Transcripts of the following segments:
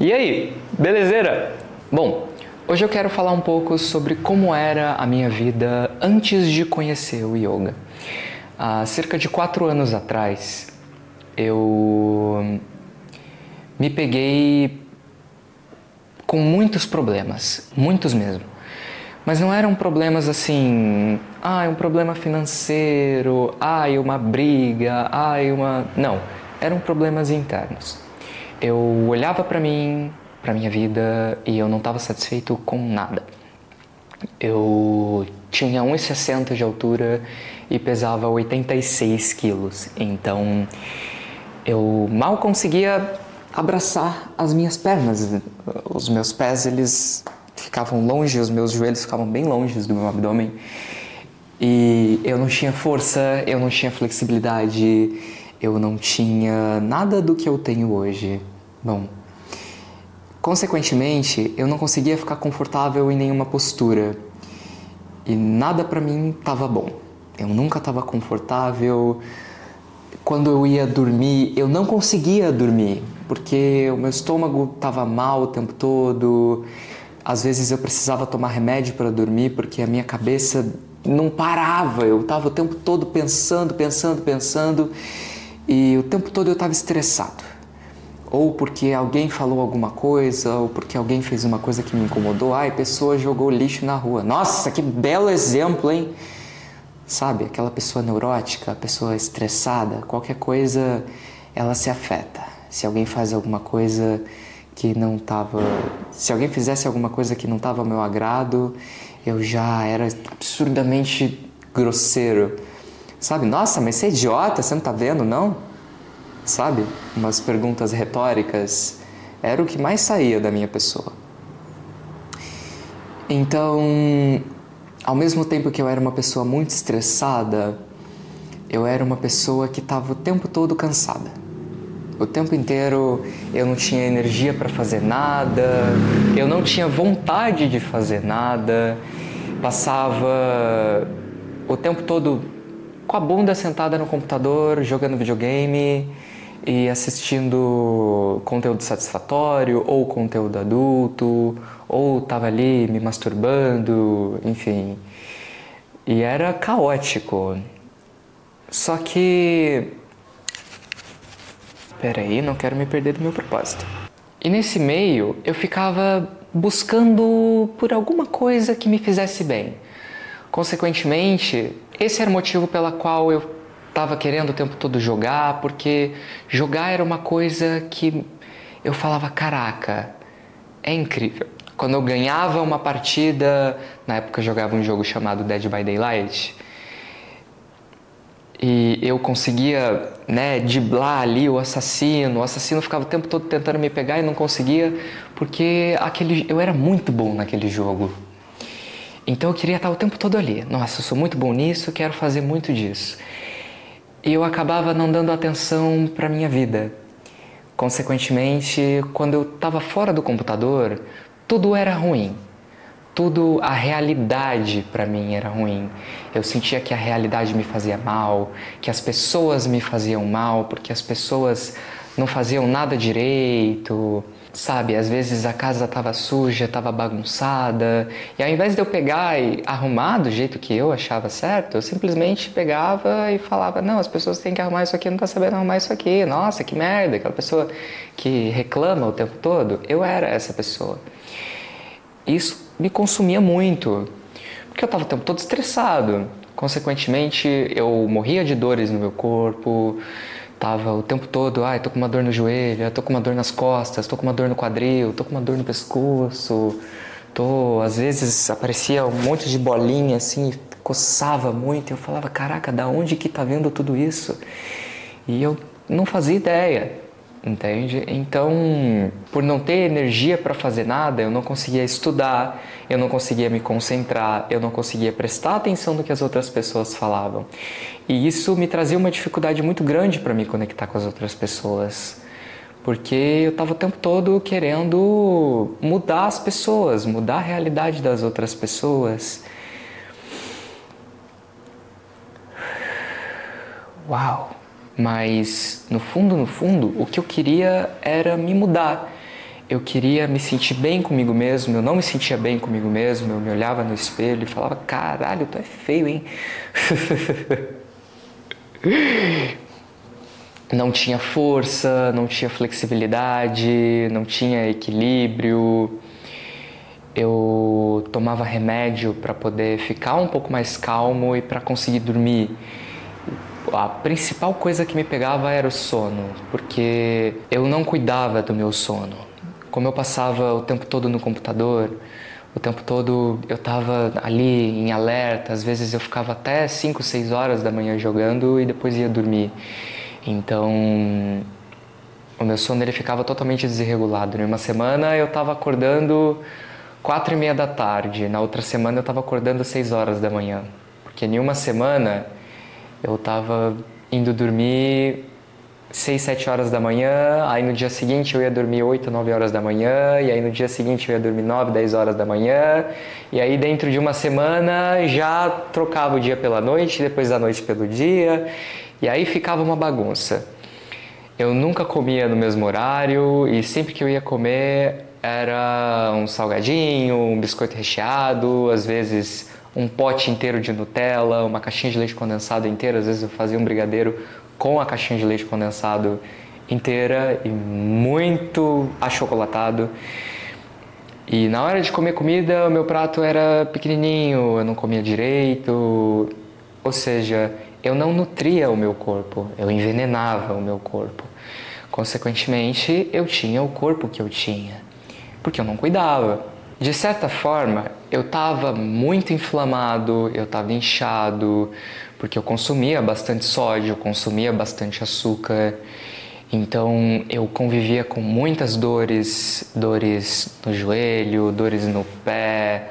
E aí, belezeira? Bom, hoje eu quero falar um pouco sobre como era a minha vida antes de conhecer o yoga. Há cerca de 4 anos atrás, eu me peguei com muitos problemas, muitos mesmo. Mas não eram problemas assim, um problema financeiro, uma briga, uma... Não, eram problemas internos. Eu olhava pra mim, pra minha vida, e eu não estava satisfeito com nada. Eu tinha 1,60 de altura e pesava 86 quilos, então eu mal conseguia abraçar as minhas pernas. Os meus pés, eles ficavam longe, os meus joelhos ficavam bem longe do meu abdômen. E eu não tinha força, eu não tinha flexibilidade, eu não tinha nada do que eu tenho hoje. Bom, consequentemente, eu não conseguia ficar confortável em nenhuma postura. E nada pra mim estava bom. Eu nunca estava confortável. Quando eu ia dormir, eu não conseguia dormir, porque o meu estômago estava mal o tempo todo. Às vezes eu precisava tomar remédio para dormir, porque a minha cabeça não parava. Eu estava o tempo todo pensando, e o tempo todo eu estava estressado. Ou porque alguém falou alguma coisa, ou porque alguém fez uma coisa que me incomodou. A pessoa jogou lixo na rua. Nossa, que belo exemplo, hein? Sabe, aquela pessoa neurótica, a pessoa estressada, qualquer coisa, ela se afeta. Se alguém faz alguma coisa que não estava... Se alguém fizesse alguma coisa que não estava ao meu agrado, eu já era absurdamente grosseiro. Sabe, nossa, mas você é idiota, você não tá vendo, não? Sabe, umas perguntas retóricas. Era o que mais saía da minha pessoa. Então... Ao mesmo tempo que eu era uma pessoa muito estressada, eu era uma pessoa que estava o tempo todo cansada. O tempo inteiro eu não tinha energia para fazer nada, eu não tinha vontade de fazer nada, passava o tempo todo com a bunda sentada no computador, jogando videogame e assistindo conteúdo satisfatório ou conteúdo adulto, ou estava ali me masturbando, enfim. E era caótico. Só que... Peraí, não quero me perder do meu propósito. E nesse meio, eu ficava buscando por alguma coisa que me fizesse bem. Consequentemente, esse era o motivo pela qual eu estava querendo o tempo todo jogar, porque jogar era uma coisa que eu falava, caraca, é incrível. Quando eu ganhava uma partida, na época eu jogava um jogo chamado Dead by Daylight, e eu conseguia, driblar ali o assassino ficava o tempo todo tentando me pegar e não conseguia, porque eu era muito bom naquele jogo. Então eu queria estar o tempo todo ali. Nossa, eu sou muito bom nisso, quero fazer muito disso. E eu acabava não dando atenção para minha vida. Consequentemente, quando eu estava fora do computador, tudo era ruim. A realidade para mim era ruim. Eu sentia que a realidade me fazia mal, que as pessoas me faziam mal, porque as pessoas não faziam nada direito. Sabe, às vezes a casa estava suja, estava bagunçada, e ao invés de eu pegar e arrumar do jeito que eu achava certo, eu simplesmente pegava e falava, não, as pessoas têm que arrumar isso aqui, não tá sabendo arrumar isso aqui, nossa, que merda, aquela pessoa que reclama o tempo todo, eu era essa pessoa. Isso me consumia muito, porque eu estava o tempo todo estressado, consequentemente eu morria de dores no meu corpo, tava o tempo todo, tô com uma dor no joelho, tô com uma dor nas costas, tô com uma dor no quadril, tô com uma dor no pescoço, às vezes aparecia um monte de bolinha assim, coçava muito, e eu falava, caraca, da onde que tá vindo tudo isso? E eu não fazia ideia, entende? Então, por não ter energia para fazer nada, eu não conseguia estudar, eu não conseguia me concentrar, eu não conseguia prestar atenção no que as outras pessoas falavam. E isso me trazia uma dificuldade muito grande para me conectar com as outras pessoas, porque eu estava o tempo todo querendo mudar as pessoas, mudar a realidade das outras pessoas. Uau! Mas, no fundo, o que eu queria era me mudar. eu queria me sentir bem comigo mesmo, eu não me sentia bem comigo mesmo, eu me olhava no espelho e falava, caralho, tu é feio, hein? Não tinha força, não tinha flexibilidade, não tinha equilíbrio. Eu tomava remédio para poder ficar um pouco mais calmo e para conseguir dormir. A principal coisa que me pegava era o sono, porque eu não cuidava do meu sono. Como eu passava o tempo todo no computador, o tempo todo eu estava ali em alerta, às vezes eu ficava até 5, 6 horas da manhã jogando e depois ia dormir. Então, o meu sono ele ficava totalmente desregulado. Em uma semana eu estava acordando 4:30 da tarde, na outra semana eu estava acordando 6 horas da manhã. Porque em uma semana eu estava indo dormir 6, 7 horas da manhã, aí no dia seguinte eu ia dormir 8, 9 horas da manhã, e aí no dia seguinte eu ia dormir 9, 10 horas da manhã, e aí dentro de uma semana já trocava o dia pela noite, depois da noite pelo dia, e aí ficava uma bagunça. Eu nunca comia no mesmo horário e sempre que eu ia comer era um salgadinho, um biscoito recheado, às vezes um pote inteiro de Nutella, uma caixinha de leite condensado inteira, às vezes eu fazia um brigadeiro com a caixinha de leite condensado inteira e muito achocolatado. E na hora de comer comida, o meu prato era pequenininho, eu não comia direito, ou seja, eu não nutria o meu corpo, eu envenenava o meu corpo. Consequentemente, eu tinha o corpo que eu tinha, porque eu não cuidava. De certa forma, eu estava muito inflamado, eu estava inchado, porque eu consumia bastante sódio, eu consumia bastante açúcar. Então eu convivia com muitas dores, dores no joelho, dores no pé.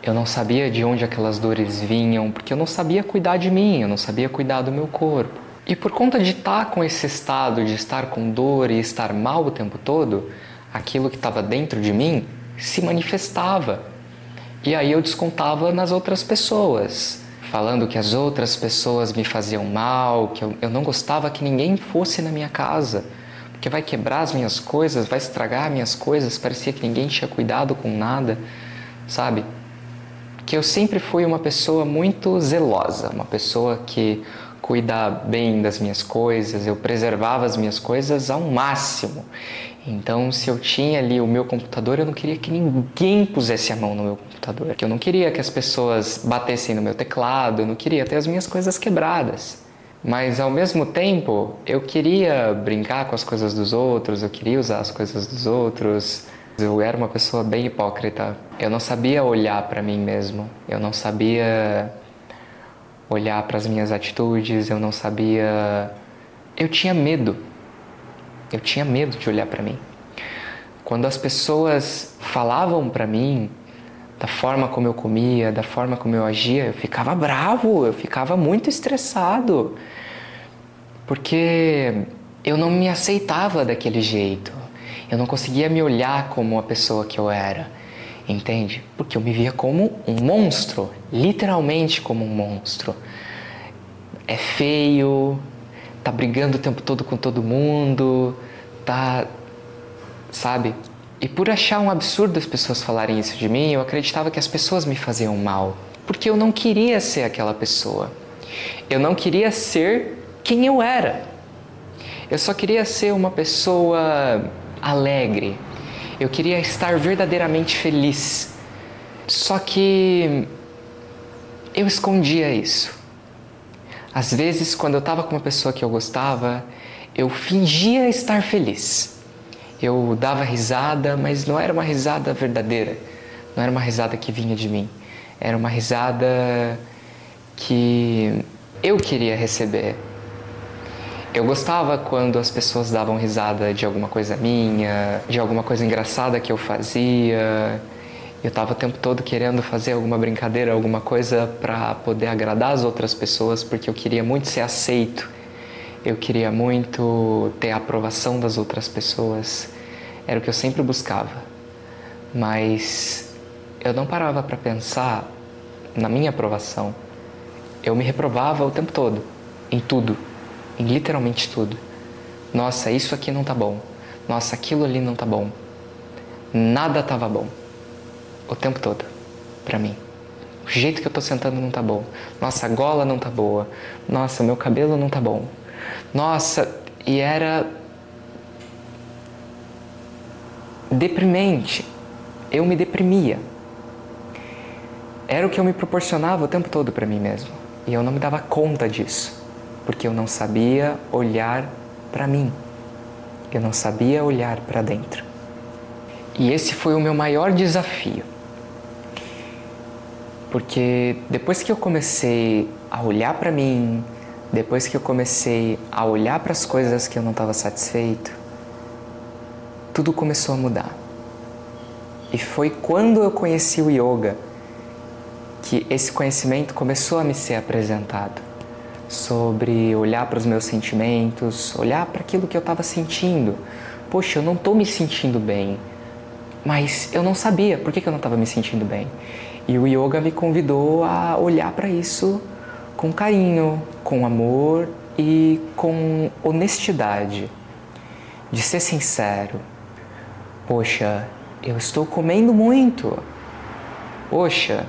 Eu não sabia de onde aquelas dores vinham, porque eu não sabia cuidar de mim, eu não sabia cuidar do meu corpo. E por conta de estar com esse estado, de estar com dor e estar mal o tempo todo, aquilo que estava dentro de mim se manifestava. E aí eu descontava nas outras pessoas, falando que as outras pessoas me faziam mal, que eu não gostava que ninguém fosse na minha casa, porque vai quebrar as minhas coisas, vai estragar as minhas coisas, parecia que ninguém tinha cuidado com nada, sabe? Que eu sempre fui uma pessoa muito zelosa, uma pessoa que cuida bem das minhas coisas, eu preservava as minhas coisas ao máximo. Então, se eu tinha ali o meu computador, eu não queria que ninguém pusesse a mão no meu computador. Eu não queria que as pessoas batessem no meu teclado, eu não queria ter as minhas coisas quebradas. Mas, ao mesmo tempo, eu queria brincar com as coisas dos outros, eu queria usar as coisas dos outros. Eu era uma pessoa bem hipócrita. Eu não sabia olhar para mim mesmo. Eu não sabia olhar para as minhas atitudes, eu não sabia... Eu tinha medo. Eu tinha medo de olhar para mim. Quando as pessoas falavam para mim da forma como eu comia, da forma como eu agia, eu ficava bravo, eu ficava muito estressado. Porque eu não me aceitava daquele jeito. Eu não conseguia me olhar como a pessoa que eu era. Entende? Porque eu me via como um monstro, literalmente como um monstro. É feio, tá brigando o tempo todo com todo mundo, tá, sabe? E por achar um absurdo as pessoas falarem isso de mim, eu acreditava que as pessoas me faziam mal, porque eu não queria ser aquela pessoa. Eu não queria ser quem eu era. Eu só queria ser uma pessoa alegre. Eu queria estar verdadeiramente feliz. Só que eu escondia isso. Às vezes, quando eu estava com uma pessoa que eu gostava, eu fingia estar feliz. Eu dava risada, mas não era uma risada verdadeira. Não era uma risada que vinha de mim. Era uma risada que eu queria receber. Eu gostava quando as pessoas davam risada de alguma coisa minha, de alguma coisa engraçada que eu fazia. Eu estava o tempo todo querendo fazer alguma brincadeira, alguma coisa para poder agradar as outras pessoas, porque eu queria muito ser aceito. Eu queria muito ter a aprovação das outras pessoas. Era o que eu sempre buscava. Mas eu não parava para pensar na minha aprovação. Eu me reprovava o tempo todo, em tudo. Em literalmente tudo. Nossa, isso aqui não tá bom. Nossa, aquilo ali não tá bom. nada estava bom. O tempo todo, pra mim. O jeito que eu tô sentando não tá bom. Nossa, a gola não tá boa. Nossa, meu cabelo não tá bom. Nossa, e era deprimente. Eu me deprimia. Era o que eu me proporcionava o tempo todo pra mim mesmo. E eu não me dava conta disso, porque eu não sabia olhar pra mim. Eu não sabia olhar pra dentro. E esse foi o meu maior desafio. Porque depois que eu comecei a olhar pra mim, depois que eu comecei a olhar para as coisas que eu não estava satisfeito, tudo começou a mudar. E foi quando eu conheci o yoga que esse conhecimento começou a me ser apresentado, sobre olhar para os meus sentimentos, olhar para aquilo que eu estava sentindo. Poxa, eu não estou me sentindo bem, mas eu não sabia por que eu não estava me sentindo bem. E o yoga me convidou a olhar para isso com carinho, com amor e com honestidade, de ser sincero. Poxa, eu estou comendo muito. Poxa,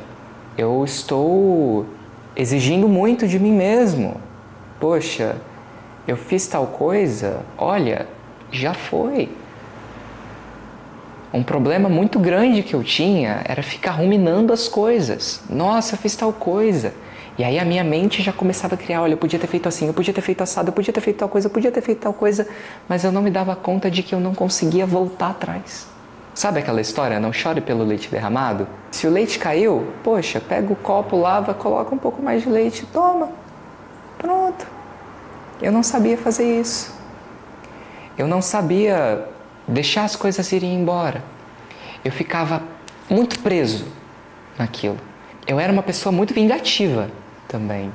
eu estou exigindo muito de mim mesmo. Poxa, eu fiz tal coisa, olha, já foi. Um problema muito grande que eu tinha era ficar ruminando as coisas. Nossa, eu fiz tal coisa. E aí a minha mente já começava a criar, olha, eu podia ter feito assim, eu podia ter feito assado, eu podia ter feito tal coisa, eu podia ter feito tal coisa, mas eu não me dava conta de que eu não conseguia voltar atrás. Sabe aquela história, não chore pelo leite derramado? Se o leite caiu, poxa, pega o copo, lava, coloca um pouco mais de leite, toma. Pronto. Eu não sabia fazer isso. Eu não sabia deixar as coisas irem embora. Eu ficava muito preso naquilo. Eu era uma pessoa muito vingativa também.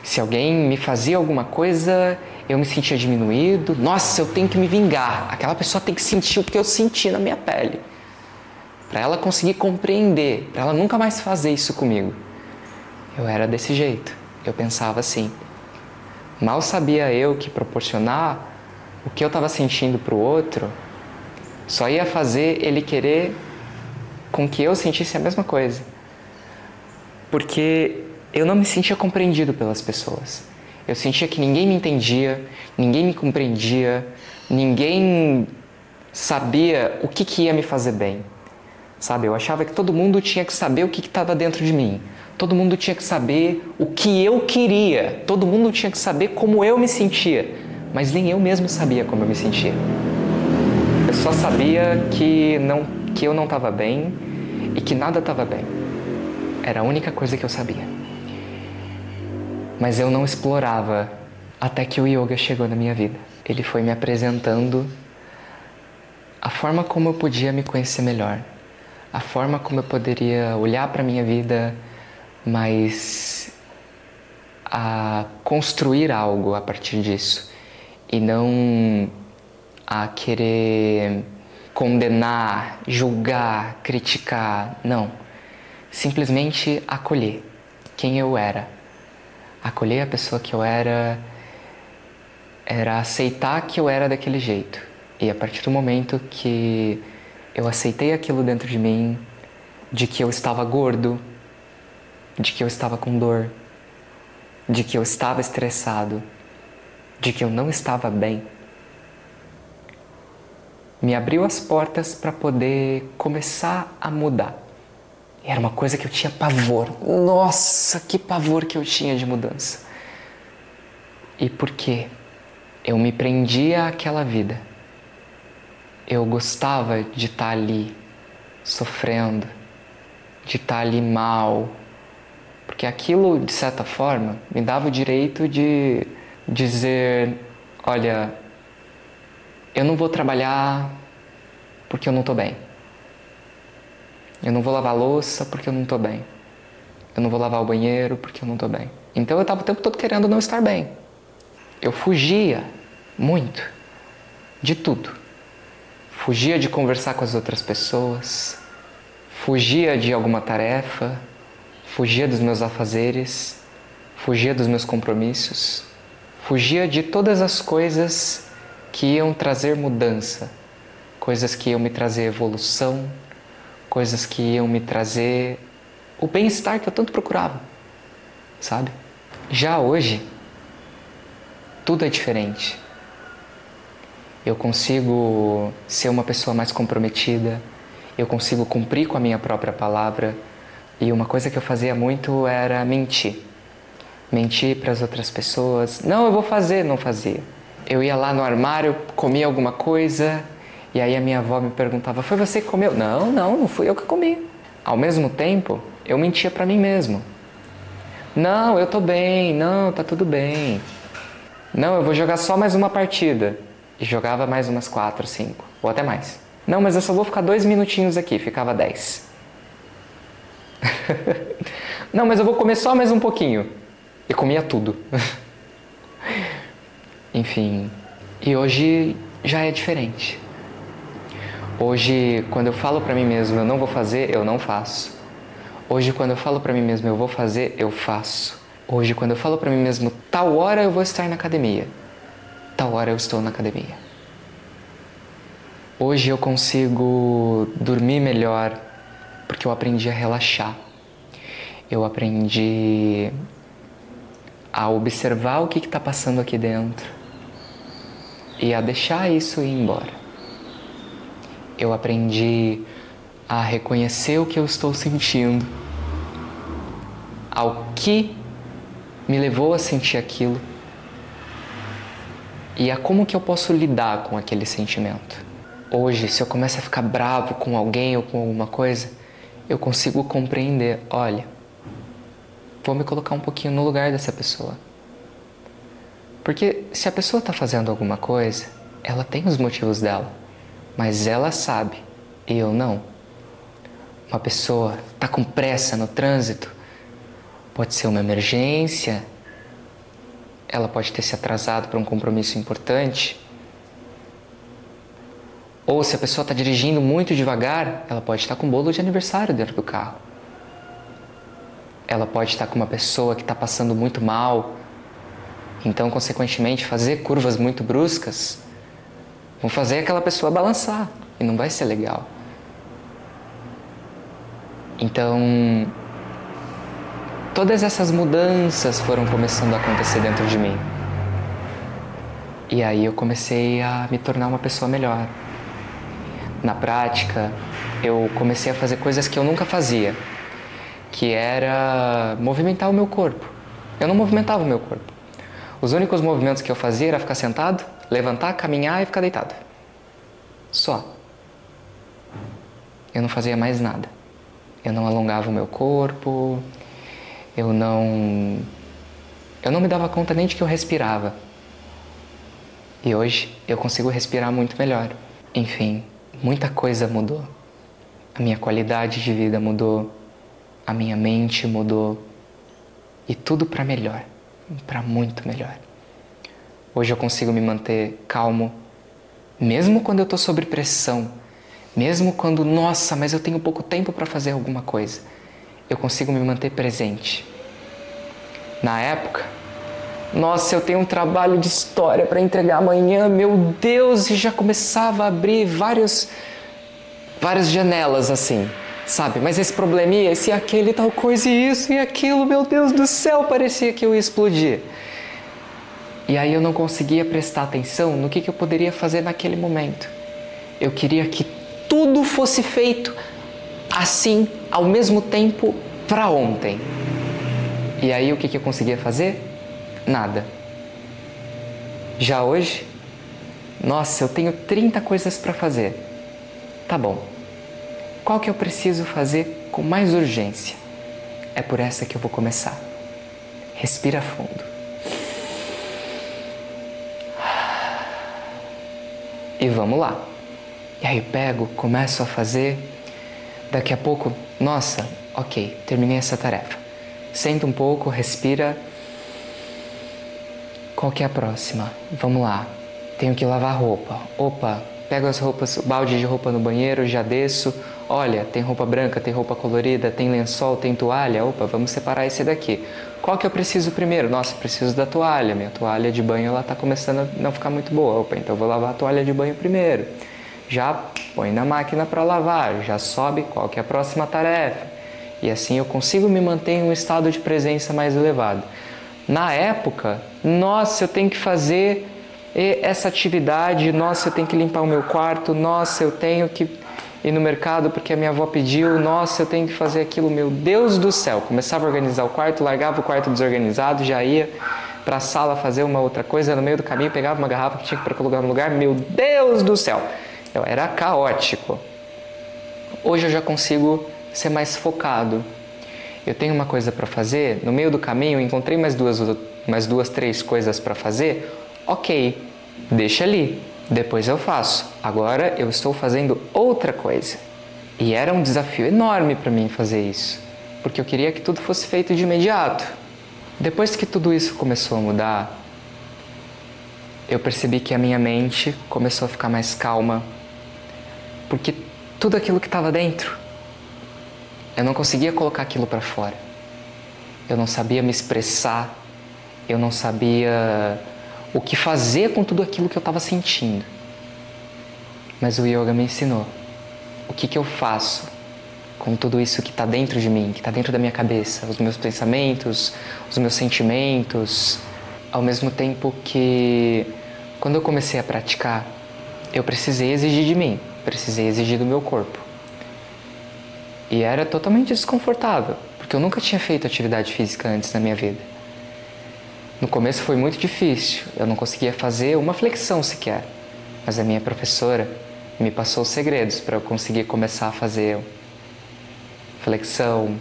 Se alguém me fazia alguma coisa, eu me sentia diminuído. Nossa, eu tenho que me vingar. Aquela pessoa tem que sentir o que eu senti na minha pele. Para ela conseguir compreender, para ela nunca mais fazer isso comigo. Eu era desse jeito. Eu pensava assim. Mal sabia eu que proporcionar o que eu estava sentindo para o outro só ia fazer ele querer com que eu sentisse a mesma coisa. Porque eu não me sentia compreendido pelas pessoas. Eu sentia que ninguém me entendia, ninguém me compreendia, ninguém sabia o que ia me fazer bem. Sabe? Eu achava que todo mundo tinha que saber o que estava dentro de mim. Todo mundo tinha que saber o que eu queria. Todo mundo tinha que saber como eu me sentia. Mas nem eu mesmo sabia como eu me sentia. Eu só sabia que eu não estava bem e que nada estava bem. Era a única coisa que eu sabia. Mas eu não explorava até que o yoga chegou na minha vida. Ele foi me apresentando a forma como eu podia me conhecer melhor. A forma como eu poderia olhar para a minha vida, mas a construir algo a partir disso. E não a querer condenar, julgar, criticar. Não. Simplesmente acolher quem eu era. Acolher a pessoa que eu era aceitar que eu era daquele jeito. E a partir do momento que eu aceitei aquilo dentro de mim, de que eu estava gordo, de que eu estava com dor, de que eu estava estressado, de que eu não estava bem, me abriu as portas para poder começar a mudar. E era uma coisa que eu tinha pavor. Nossa, que pavor que eu tinha de mudança. E por quê? Eu me prendia àquela vida. Eu gostava de estar ali, sofrendo, de estar ali mal. Porque aquilo, de certa forma, me dava o direito de dizer, olha, eu não vou trabalhar porque eu não estou bem. Eu não vou lavar a louça porque eu não estou bem. Eu não vou lavar o banheiro porque eu não estou bem. Então eu estava o tempo todo querendo não estar bem. Eu fugia muito de tudo. Fugia de conversar com as outras pessoas. Fugia de alguma tarefa. Fugia dos meus afazeres. Fugia dos meus compromissos. Fugia de todas as coisas que iam trazer mudança coisas que iam me trazer evolução, coisas que iam me trazer o bem-estar que eu tanto procurava, sabe? Já hoje, tudo é diferente. Eu consigo ser uma pessoa mais comprometida, eu consigo cumprir com a minha própria palavra. E uma coisa que eu fazia muito era mentir. Mentir para as outras pessoas. Não, eu vou fazer, não fazia. Eu ia lá no armário, comia alguma coisa, e aí a minha avó me perguntava, foi você que comeu? Não fui eu que comi. Ao mesmo tempo, eu mentia para mim mesmo. Não, eu tô bem, não, tá tudo bem. Não, eu vou jogar só mais uma partida. E jogava mais umas 4, 5, ou até mais. Não, mas eu só vou ficar 2 minutinhos aqui, ficava 10. Não, mas eu vou comer só mais um pouquinho. E comia tudo. Enfim, e hoje já é diferente. Hoje, quando eu falo pra mim mesmo, eu não vou fazer, eu não faço. Hoje, quando eu falo pra mim mesmo, eu vou fazer, eu faço. Hoje, quando eu falo pra mim mesmo, tal hora eu vou estar na academia, tal hora eu estou na academia. Hoje eu consigo dormir melhor, porque eu aprendi a relaxar. Eu aprendi a observar o que está passando aqui dentro e a deixar isso ir embora. Eu aprendi a reconhecer o que eu estou sentindo, ao que me levou a sentir aquilo e a como que eu posso lidar com aquele sentimento. Hoje, se eu começo a ficar bravo com alguém ou com alguma coisa, eu consigo compreender, olha, vou me colocar um pouquinho no lugar dessa pessoa. Porque se a pessoa está fazendo alguma coisa, ela tem os motivos dela, mas ela sabe e eu não. Uma pessoa está com pressa no trânsito, pode ser uma emergência, ela pode ter se atrasado para um compromisso importante. Ou se a pessoa está dirigindo muito devagar, ela pode estar com um bolo de aniversário dentro do carro. Ela pode estar com uma pessoa que está passando muito mal. Então, consequentemente, fazer curvas muito bruscas vão fazer aquela pessoa balançar e não vai ser legal. Então, todas essas mudanças foram começando a acontecer dentro de mim. E aí eu comecei a me tornar uma pessoa melhor. Na prática, eu comecei a fazer coisas que eu nunca fazia, que era movimentar o meu corpo. Eu não movimentava o meu corpo. Os únicos movimentos que eu fazia era ficar sentado, levantar, caminhar e ficar deitado. Só. Eu não fazia mais nada. Eu não alongava o meu corpo, eu não me dava conta nem de que eu respirava. E hoje eu consigo respirar muito melhor. Enfim, muita coisa mudou. A minha qualidade de vida mudou, a minha mente mudou e tudo para melhor, para muito melhor. Hoje eu consigo me manter calmo, mesmo quando eu estou sob pressão, mesmo quando, nossa, mas eu tenho pouco tempo para fazer alguma coisa. Eu consigo me manter presente. Na época, nossa, eu tenho um trabalho de história para entregar amanhã, meu Deus, e já começava a abrir várias janelas assim, sabe? Mas esse probleminha, esse e aquele, tal coisa, e isso e aquilo, meu Deus do céu, parecia que eu ia explodir. E aí eu não conseguia prestar atenção no que eu poderia fazer naquele momento. Eu queria que tudo fosse feito assim, ao mesmo tempo, para ontem. E aí o que eu conseguia fazer? Nada. Já hoje, nossa, eu tenho 30 coisas para fazer. Tá bom. Qual que eu preciso fazer com mais urgência? É por essa que eu vou começar. Respira fundo. E vamos lá. E aí eu pego, começo a fazer. Daqui a pouco, nossa, ok, terminei essa tarefa. Senta um pouco, respira. Qual que é a próxima? Vamos lá. Tenho que lavar roupa. Opa, pego as roupas, o balde de roupa no banheiro, já desço. Olha, tem roupa branca, tem roupa colorida, tem lençol, tem toalha. Opa, vamos separar esse daqui. Qual que eu preciso primeiro? Nossa, preciso da toalha. Minha toalha de banho ela tá começando a não ficar muito boa. Opa, então eu vou lavar a toalha de banho primeiro. já põe na máquina para lavar, já sobe qual que é a próxima tarefa. E assim eu consigo me manter em um estado de presença mais elevado. Na época, nossa, eu tenho que fazer essa atividade, nossa, eu tenho que limpar o meu quarto, nossa, eu tenho que ir no mercado porque a minha avó pediu, nossa, eu tenho que fazer aquilo, meu Deus do céu. Começava a organizar o quarto, largava o quarto desorganizado, já ia para a sala fazer uma outra coisa, no meio do caminho pegava uma garrafa que tinha que colocar no lugar, meu Deus do céu. Eu era caótico. Hoje eu já consigo ser mais focado. Eu tenho uma coisa para fazer, no meio do caminho eu encontrei mais duas, três coisas para fazer, ok, deixa ali, depois eu faço. Agora eu estou fazendo outra coisa. E era um desafio enorme para mim fazer isso, porque eu queria que tudo fosse feito de imediato. Depois que tudo isso começou a mudar, eu percebi que a minha mente começou a ficar mais calma, porque tudo aquilo que estava dentro, eu não conseguia colocar aquilo para fora. Eu não sabia me expressar, eu não sabia o que fazer com tudo aquilo que eu estava sentindo. Mas o yoga me ensinou. O que eu faço com tudo isso que está dentro de mim, que está dentro da minha cabeça, os meus pensamentos, os meus sentimentos. Ao mesmo tempo que, quando eu comecei a praticar, eu precisei exigir de mim, precisei exigir do meu corpo. E era totalmente desconfortável, porque eu nunca tinha feito atividade física antes na minha vida. No começo foi muito difícil, eu não conseguia fazer uma flexão sequer, mas a minha professora me passou os segredos para eu conseguir começar a fazer flexão,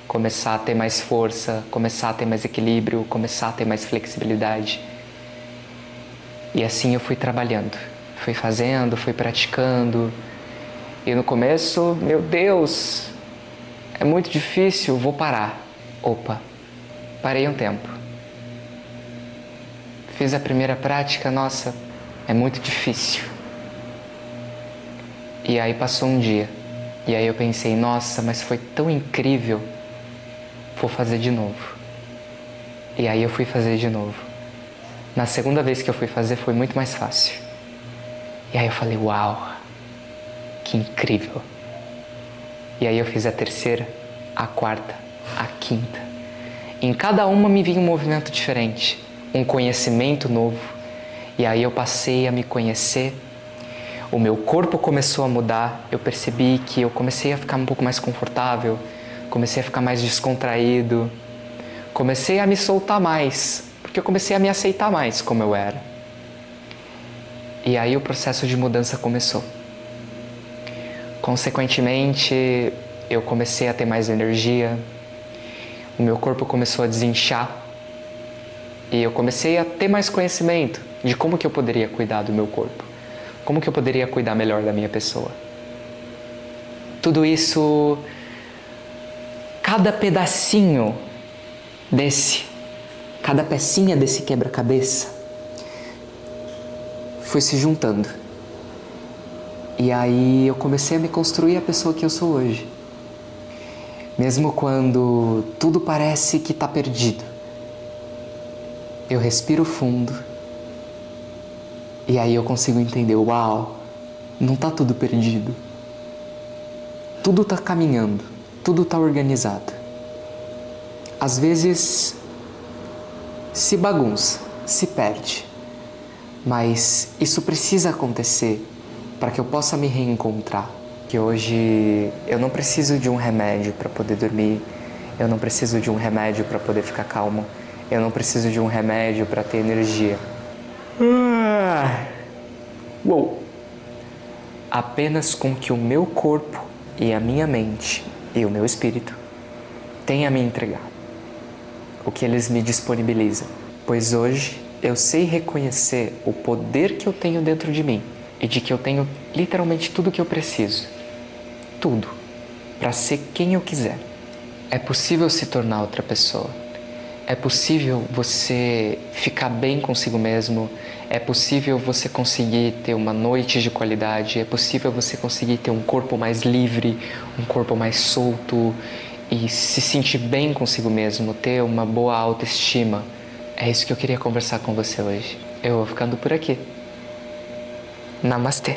começar a ter mais força, começar a ter mais equilíbrio, começar a ter mais flexibilidade. E assim eu fui trabalhando, fui fazendo, fui praticando. E no começo, meu Deus, é muito difícil, vou parar. Opa, parei um tempo. Fiz a primeira prática, nossa, é muito difícil. E aí passou um dia. E aí eu pensei, nossa, mas foi tão incrível, vou fazer de novo. E aí eu fui fazer de novo. Na segunda vez que eu fui fazer foi muito mais fácil. E aí eu falei, uau, que incrível. E aí eu fiz a terceira, a quarta, a quinta. Em cada uma me vinha um movimento diferente, um conhecimento novo. E aí eu passei a me conhecer. O meu corpo começou a mudar, eu percebi que eu comecei a ficar um pouco mais confortável, comecei a ficar mais descontraído, comecei a me soltar mais, porque eu comecei a me aceitar mais como eu era. E aí o processo de mudança começou. Consequentemente, eu comecei a ter mais energia, o meu corpo começou a desinchar e eu comecei a ter mais conhecimento de como que eu poderia cuidar do meu corpo. Como que eu poderia cuidar melhor da minha pessoa? Tudo isso, cada pedacinho cada pecinha desse quebra-cabeça foi se juntando. E aí eu comecei a me construir a pessoa que eu sou hoje. Mesmo quando tudo parece que está perdido, eu respiro fundo. E aí eu consigo entender, uau, não está tudo perdido. Tudo está caminhando, tudo está organizado. Às vezes se bagunça, se perde. Mas isso precisa acontecer para que eu possa me reencontrar. Que hoje eu não preciso de um remédio para poder dormir, eu não preciso de um remédio para poder ficar calmo, eu não preciso de um remédio para ter energia. Uou! Apenas com que o meu corpo e a minha mente e o meu espírito tenham a me entregar o que eles me disponibilizam. Pois hoje eu sei reconhecer o poder que eu tenho dentro de mim e de que eu tenho literalmente tudo o que eu preciso. Tudo. Para ser quem eu quiser. É possível se tornar outra pessoa. É possível você ficar bem consigo mesmo, é possível você conseguir ter uma noite de qualidade, é possível você conseguir ter um corpo mais livre, um corpo mais solto e se sentir bem consigo mesmo, ter uma boa autoestima. É isso que eu queria conversar com você hoje. Eu vou ficando por aqui. Namastê.